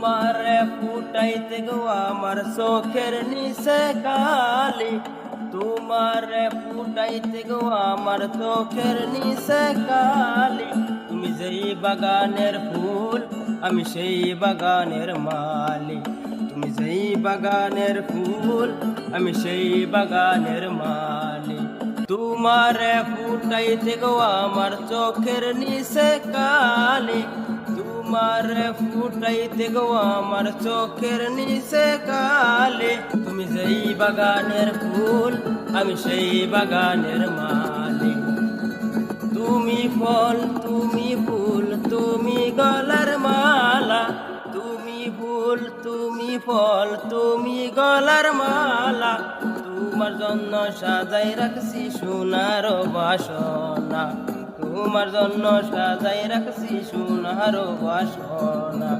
তোমারে ফুটাইতে গো আমার চোখের নিচে কালি, তোমারে ফুটাইতে গো আমার চোখের নিচে কালি। তুমি যেই বাগানের ফুল আমি সেই বাগানের মালি, তুমি যেই বাগানের ফুল আমি সেই বাগানের মালি। তোমারে ফুটাইতে গো আমার চোখের নিচে কালি, তোমারে ফুটাইতে গো আমার চোখের নিচে কালি। তুমি যেই বাগানের ফুল আমি সেই বাগানের মালি। তুমি ফল তুমি ফুল তুমি গলার মালা, তুমি ফুল তুমি ফল তুমি গলার মালা। তোমার জন্য সাজাই রাখছি সোনার বাসনা, তোমার জন্য সাজাই রাখছি সোনার বাসনা।